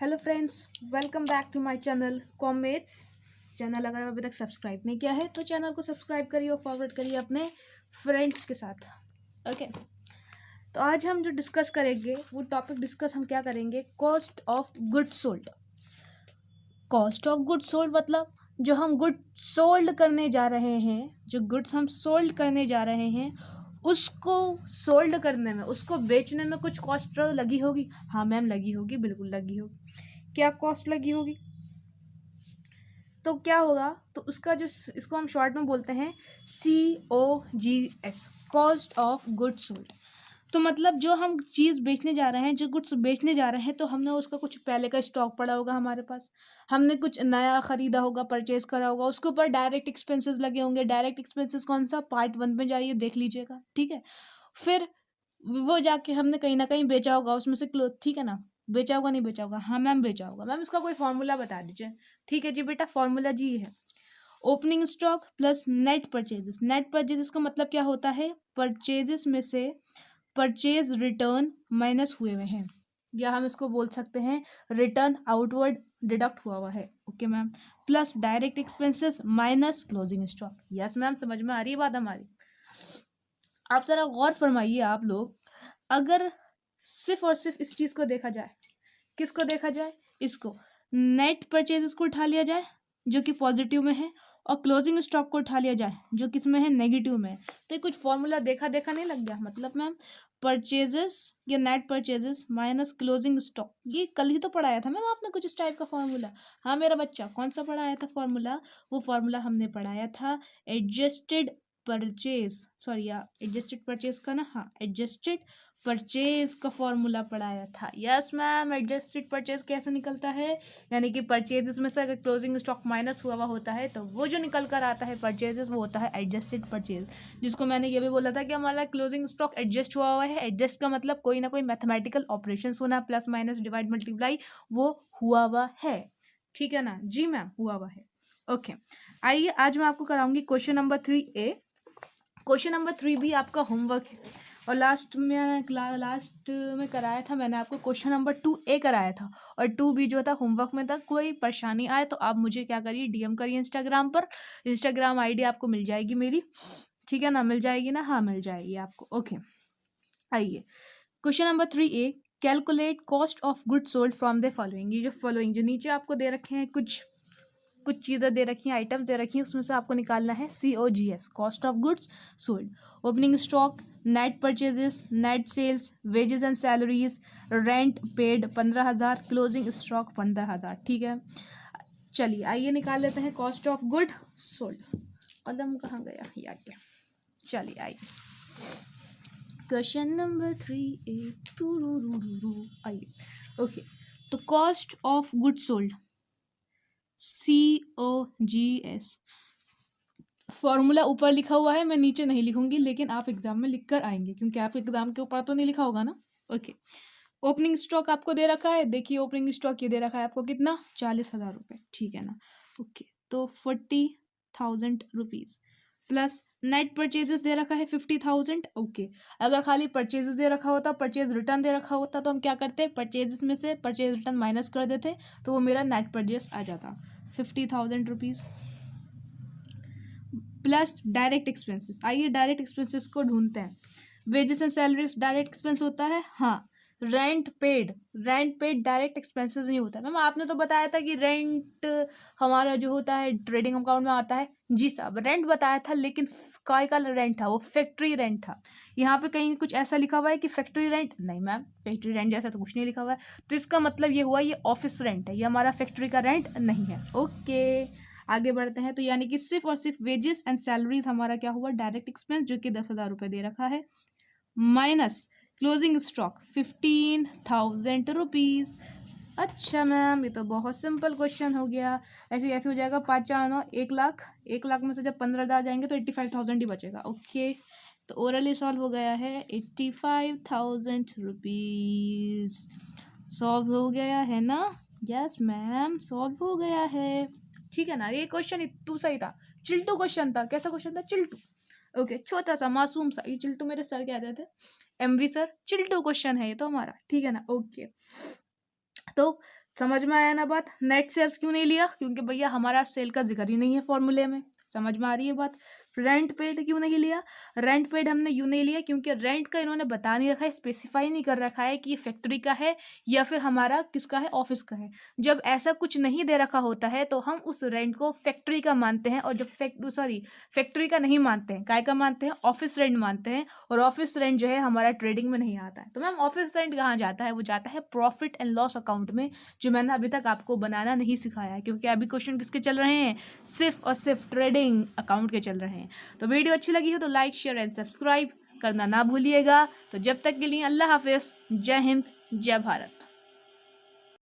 Hello friends, welcome back to my channel comets. Channel अगर अभी तक सब्सक्राइब नहीं किया है तो चैनल को सब्सक्राइब करिए और फॉरवर्ड करिए अपने फ्रेंड्स के साथ। ओके, तो आज हम जो डिस्कस करेंगे वो टॉपिक डिस्कस हम क्या करेंगे, cost of good sold. Cost of good sold मतलब जो हम गुड सोल्ड करने जा रहे हैं, जो गुड्स हम सोल्ड करने जा रहे हैं उसको सोल्ड करने में, उसको बेचने में कुछ कॉस्ट लगी होगी। हाँ मैम, लगी होगी, बिल्कुल लगी होगी। क्या कॉस्ट लगी होगी? तो क्या होगा, तो उसका जो इसको हम शॉर्ट में बोलते हैं COGS, cost of good sold. तो मतलब जो हम चीज़ बेचने जा रहे हैं, जो गुड्स बेचने जा रहे हैं, तो हमने उसका कुछ पहले का स्टॉक पड़ा होगा हमारे पास, हमने कुछ नया ख़रीदा होगा, परचेज करा होगा, उसके ऊपर डायरेक्ट एक्सपेंसेस लगे होंगे। डायरेक्ट एक्सपेंसेस कौन सा, पार्ट 1 में जाइए देख लीजिएगा, ठीक है। फिर वो जाके हमने कहीं ना कहीं बेचा होगा उसमें से क्लोथ, ठीक है ना। बेचा होगा, नहीं बेचा होगा? हाँ मैम बेचा होगा। मैम इसका कोई फॉर्मूला बता दीजिए। ठीक है जी बेटा, फॉर्मूला जी है opening stock plus net purchases. Net purchases का मतलब क्या होता है, परचेजेस में से परचेज रिटर्न माइनस हुए हुए हैं, या हम इसको बोल सकते हैं रिटर्न आउटवर्ड डिडक्ट हुआ हुआ है। Okay ma'am, plus direct expenses minus closing stock. Yes ma'am, समझ में आ रही है बात हमारी? आप जरा गौर फरमाइए आप लोग, अगर सिर्फ और सिर्फ इस चीज़ को देखा जाए, किसको देखा जाए, इसको नेट परचेजेस को उठा लिया जाए जो कि पॉजिटिव में है, और क्लोजिंग स्टॉक को उठा लिया जाए जो किस में है, नेगेटिव में है। तो ये कुछ फॉर्मूला देखा देखा नहीं लग गया? मतलब मैम परचेजेस या net purchases minus closing stock, ये कल ही तो पढ़ाया था मैम आपने कुछ इस टाइप का फॉर्मूला। हाँ मेरा बच्चा, कौन सा पढ़ाया था फॉर्मूला? वो फॉर्मूला हमने पढ़ाया था एडजस्टेड परचेज, सॉरी या एडजस्टेड परचेज का ना, हाँ एडजस्टेड परचेज का फॉर्मूला पढ़ाया था। यस मैम, एडजस्टेड परचेज कैसे निकलता है, यानी कि परचेजेस में से अगर क्लोजिंग स्टॉक माइनस हुआ होता है तो वो जो निकल कर आता है परचेजेस, वो होता है एडजस्टेड परचेज। जिसको मैंने ये भी बोला था कि हमारा क्लोजिंग स्टॉक एडजस्ट हुआ हुआ है। एडजस्ट का मतलब कोई ना कोई मैथमेटिकल ऑपरेशन होना, प्लस माइनस डिवाइड मल्टीप्लाई, वो हुआ हुआ है। ठीक है ना जी मैम, हुआ हुआ है। ओके, आइए आज मैं आपको कराऊंगी question number 3A। Question number 3B आपका होमवर्क है, और लास्ट में कराया था मैंने आपको क्वेश्चन नंबर 2A कराया था, और 2B जो था होमवर्क में था। कोई परेशानी आए तो आप मुझे क्या करिए, DM करिए इंस्टाग्राम पर। इंस्टाग्राम ID आपको मिल जाएगी मेरी, ठीक है ना, मिल जाएगी ना, हाँ मिल जाएगी आपको। ओके, आइए question number 3A, calculate cost of good sold from the following. ये जो फॉलोइंग जो नीचे आपको दे रखे हैं, कुछ चीज़ें दे रखी हैं, आइटम्स दे रखी हैं, उसमें से आपको निकालना है COGS, cost of goods sold. Opening stock, net purchases, net sales, wages and salaries, rent paid 15,000, closing stock 15,000। ठीक है, चलिए आइए निकाल लेते हैं कॉस्ट ऑफ गुड सोल्ड। कलम कहाँ गया, ये आ गया। चलिए आइए क्वेश्चन नंबर 3A, आइए। ओके, तो cost of good sold COGS, formula ऊपर लिखा हुआ है, मैं नीचे नहीं लिखूंगी, लेकिन आप एग्जाम में लिख कर आएंगे क्योंकि आप एग्जाम के ऊपर तो नहीं लिखा होगा ना। ओके, ओपनिंग स्टॉक आपको दे रखा है, देखिए ओपनिंग स्टॉक ये दे रखा है आपको कितना, 40,000 रुपये, ठीक है ना। ओके, तो 40,000 रुपीज़ प्लस नेट परचेजेस दे रखा है 50,000। ओके, अगर खाली परचेजेस दे रखा होता, परचेज रिटर्न दे रखा होता, तो हम क्या करते, परचेजेस में से परचेज रिटर्न माइनस कर देते, तो वो मेरा नेट परचेज आ जाता 50,000 रुपीज़ प्लस डायरेक्ट एक्सपेंसेस। आइए डायरेक्ट एक्सपेंसेस को ढूंढते हैं। Wages and salaries direct expense होता है, हाँ। रेंट पेड डायरेक्ट एक्सपेंसेस नहीं होता। मैम आपने तो बताया था कि रेंट हमारा जो होता है ट्रेडिंग अकाउंट में आता है। जी साहब, रेंट बताया था, लेकिन काय का रेंट था, वो फैक्ट्री रेंट था। यहाँ पे कहीं कुछ ऐसा लिखा हुआ है कि फैक्ट्री रेंट, नहीं मैम फैक्ट्री रेंट जैसा तो कुछ नहीं लिखा हुआ है। तो इसका मतलब ये हुआ ये ऑफिस रेंट है, ये हमारा फैक्ट्री का रेंट नहीं है। ओके, आगे बढ़ते हैं। तो यानी कि सिर्फ और सिर्फ वेजेस एंड सैलरीज हमारा क्या हुआ, डायरेक्ट एक्सपेंस, जो कि 10,000 रुपये दे रखा है, माइनस क्लोजिंग स्टॉक 15,000 रुपीज़। अच्छा मैम, ये तो बहुत सिंपल क्वेश्चन हो गया। ऐसे ऐसे हो जाएगा, 5 4 9 1 लाख, 1 लाख में से जब 15,000 जाएंगे तो 85,000 ही बचेगा। ओके, तो ओरली सॉल्व हो गया है, 85,000 रुपीज़ सॉल्व हो गया है ना। यस मैम, सॉल्व हो गया है, ठीक है ना। ये क्वेश्चन इतू सही था, चिल्टू क्वेश्चन था। कैसा क्वेश्चन था, चिल्टू। ओके, छोटा सा मासूम सा, ये चिल्टू मेरे सर कहते थे, MV सर। चिल्टू क्वेश्चन है ये तो हमारा, ठीक है ना। ओके, तो समझ में आया ना बात? नेट सेल्स क्यों नहीं लिया? क्योंकि भैया हमारा सेल का जिक्र ही नहीं है फॉर्मूले में। समझ में आ रही है बात? रेंट पेड क्यों नहीं लिया? रेंट पेड हमने यूँ नहीं लिया क्योंकि रेंट का इन्होंने बता नहीं रखा है, स्पेसिफाई नहीं कर रखा है कि ये फैक्ट्री का है या फिर हमारा किसका है, ऑफिस का है। जब ऐसा कुछ नहीं दे रखा होता है तो हम उस रेंट को फैक्ट्री का मानते हैं, और जब फैक्ट्री का नहीं मानते हैं, काय का मानते हैं, ऑफिस रेंट मानते हैं। और ऑफिस रेंट जो है हमारा ट्रेडिंग में नहीं आता है। तो मैम ऑफिस रेंट कहाँ जाता है? वो जाता है प्रॉफिट एंड लॉस अकाउंट में, जो मैंने अभी तक आपको बनाना नहीं सिखाया है, क्योंकि अभी क्वेश्चन किसके चल रहे हैं? सिर्फ और सिर्फ ट्रेडिंग अकाउंट के चल रहे हैं। तो वीडियो अच्छी लगी हो तो लाइक शेयर एंड सब्सक्राइब करना ना भूलिएगा। तो जब तक के लिए अल्लाह हाफिज़, जय हिंद, जय भारत।